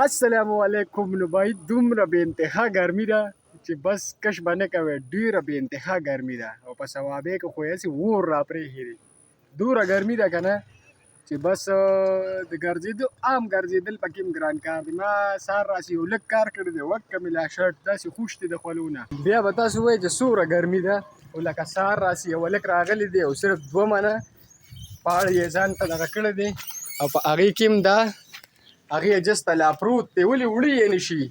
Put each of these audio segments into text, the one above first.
السلام علیکم. نو بای دومره بې انتها ګرمي ده چې بس کش به نه کوې. ډېره بې انتها ګرمي ده او په صوابۍ کې خو هسې اور راپرېښي دي. دومره ګرمي ده که نه چې بس د ګرځېدو عام ګرځېدل پکې هم ګران کار دی. ما سهار راسې یو لږ کار کړی دی، وکه مې لا شرټ داسې خوش دی د خولو نه. بیا به تاسو وایئ چې څومره ګرمي ده. او لکه سهار راسې یو هلک راغلی دی او صرف 2 منه پاړ یې ځان ته دغه کړی دی او په هغې کې هم دا هغې جسته لا پروت دی. ولې وړي یې نه شي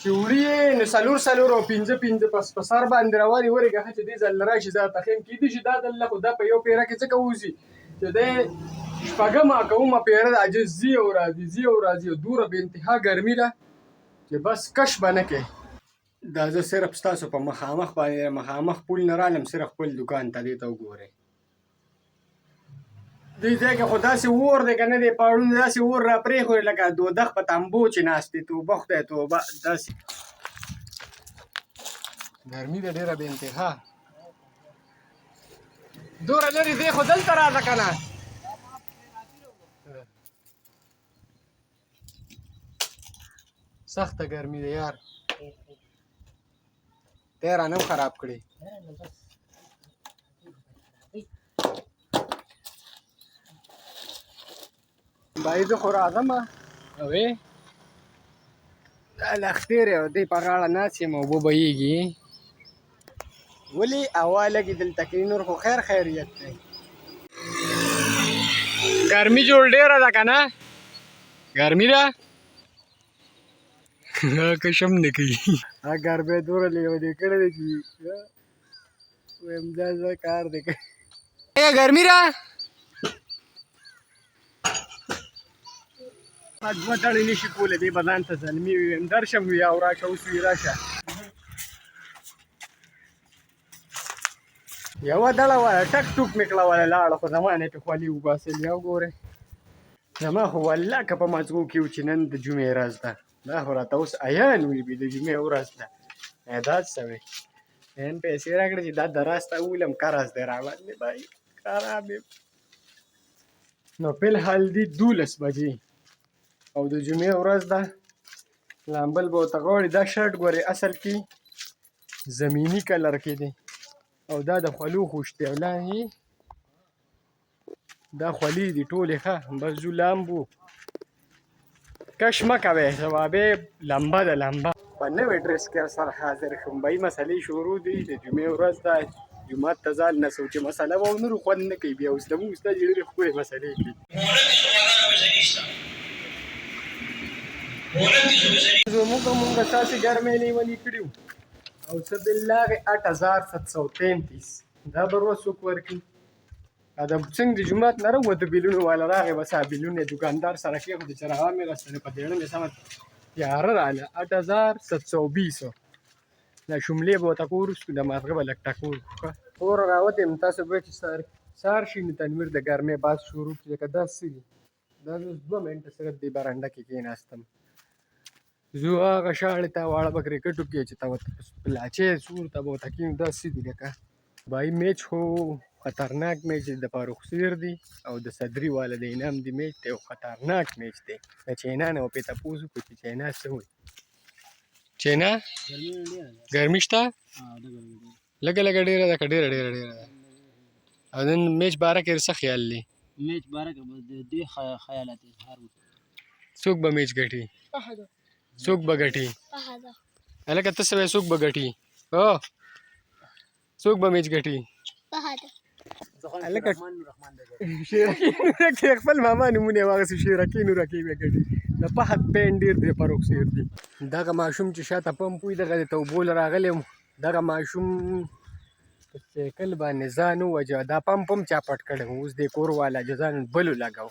چې وړي یې نو څلور او پنځه پس په سر باندې روانې ورېږه ښه چې دې ځل راشي زه تخیم کېدای شي دا ځل خو دا په یو پیره کې څه کووځي چې دی شپږمه کومه پیره ده عجز ځي او راځي او دومره بې انتها ګرمي ده چې بس کش به نه کوې. دا زه صرف ستاسو په مخامخ باندې مخامخ پول نه رالم، صرف خپل دوکان ته دې ته وګورئ. دې ځای کې خو داسې اور دی که نه دی، پاړونه داسې اور را پرېښودې لکه دودخ په تمبو چې ناست دی. توبه خدای توبه، داسې ګرمي ده ډېره بې انتها. دومره لرې دی خو دلته راځه که نه. سخته ګرمي ده یار، دی رانه هم خراب کړې. بای زه خو راځم اوې دا لښتې او دی په غاړه ناست یم، اوبه بهیږي. ولې هوا لږې دلته کوي، نور خو خیر خیریت دی. ګرمي جوړ ډېره ده که نه، ګرمي ده کشم نه کوي. ګرمۍ دومره لیونې کړی دی چې وایم دا زه کار دی کوي. ګرمي ده دوه دړې نه شي کولی، دی به ځان ته زلمي ویم درشم وي او راشه اوس وي راشه. یوه دړه وه ټک ټوک مې کړه وله لاړه، خو زما نه یې پې خولي وباسل. یا وګورئ زما خو والله که په مزغو کې و چې نن د جمعې ورځ ده، دا خو راته اوس عیان وي د جمعې ورځ ده. دا څه وی نن پیسې راکړې چې دا دراز ته وولم قرض دی راباندې بای خراب یم. نو فلحال دي 12 بجې او د جمعې ورځ ده. لامبل به ورته غواړي. دا شرټ ګورې اصل کې زمیني کلر کې دی او دا د خولو خوش دی. ولانې دا خولې دي ټولې ښه. بس ځو لامبو کش مه کوئ، ثوابې لمبه ده لمبه. په نوې ډرس کې سره حاضر شوم. بهي مسلې شروع دي، د جمعې ورځ ده، جومات ته ځان نه سوچې مسله به نورو خوند نه کوي. بیا اوس زموږ استاد ډېرې ښکلې مسلې کوي. موږ ستاسې ګرمۍ لیوني کړي وو او څه بالله 8733 دا به روز څوک ورکړي. دا څنګه د جومات نه راووتو بیلونو والا راغی، بس بیلونه یې دوکاندار سره کېښودې چې روا مې غوښتل په دېړه مې سمه تیاره راغله. 8720 دا شملې به ورته کو وروستو د مازغه به لږ ټکور کړو. کوره راوتې یم. تاسو به چې سهار شي نو تنویر د ګرمۍ باز شروع کړي. لکه دا څه دي، دا اوس 2 منټه صرف دې برنډه کې کېناستم. زه هغه شاړې ته واړه به کرکټو کې چې ته ورته پلاچې سور ته به ورته کېنو. دا څه دي لکه بای میچ خو خطرناک میچ دی. د فاروق سیر دی او د صدري والا د انعام دی میچ دی او خطرناک میچ دی. د چاینا نه به پرې تپوس وکړو چې چاینا څه وایي. چاینا ګرمي شته لږه لږه ډېره ده که ډېره ده؟ او نن میچ باره کې څه خیال دی؟ میچ باره کې بس د دې خیالات اظهار وکړو. څوک به میچ ګټي؟ څوک به ګټي؟ هلکه ته څه وایې څوک به ګټي؟ هو څوک به میچ ګټي؟ هلکه شیرکي خپل ماما نومونه یې واخیستو. شیرکي نورکي به ګټي. د فهد پین ډېر دی فاروق سیر دی. دغه ماشوم چې شاته پمپ وي دغه د اوبو له راغلی یم. دغه ماشوم په سایکل باندې ځان ووجه. دا پمپ هم چا پټ کړی. اوس دې کور والا جزان بلو لګاو.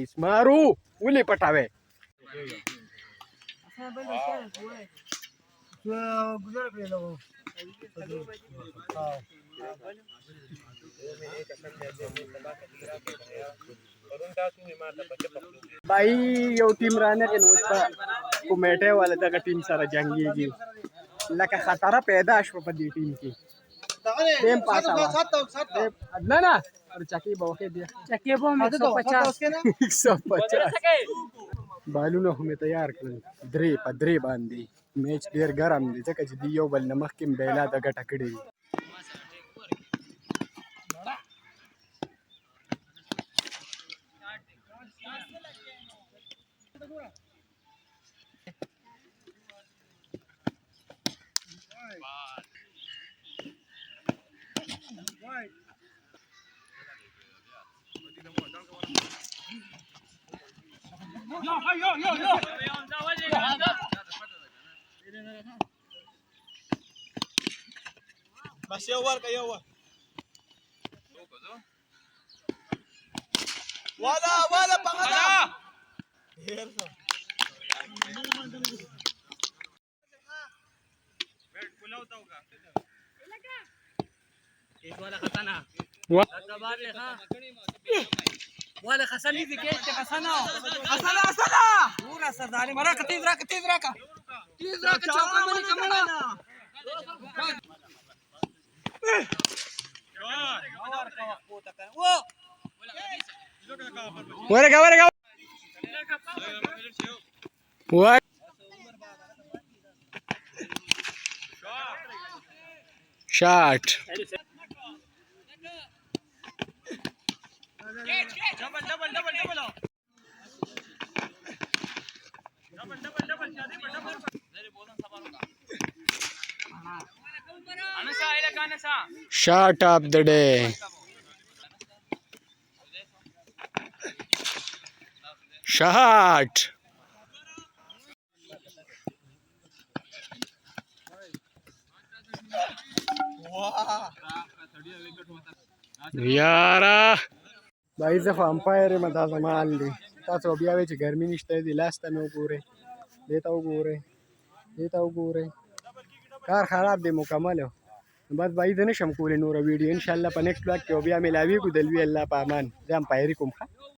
اسمارو ولې پټوې؟ بای یو ټیم رانغی نو اوس په کمیټۍ والا دغه ټیم سره جنګېږي. لکه خطره پیدا شوه په دې ټیم کې. ټیم پاسه وه نه نه چکې به وښې بیا چکې به 150 150 بالونه هم یې تیار کړل، درې په درې باندې. میچ ډېر ګرم دی ځکه چې دوی یو بل نه مخکې بیلا د ګټه کړې وي. بس یو ورکه یو والا پغلا ولا خسني ذيك انت خسنه ورا صدالي مراك تيز راك تشوكا مني كمنا ورقه شاٹ shot of the day. Shot. یارا بای زه خو امپایر یم، دا زما حال دی. تاسو بیا وایئ چې ګرمي نشته دی، لاس ته مې وګورئ، دې ته وګورئ، کار خراب دی مکمل. بس بای زه نشم کولی نوره ویډیو. انشاءالله په نیکسټ وخت کې بیا میلاویږو. د لوی الله په امان. زه امپایري کوم.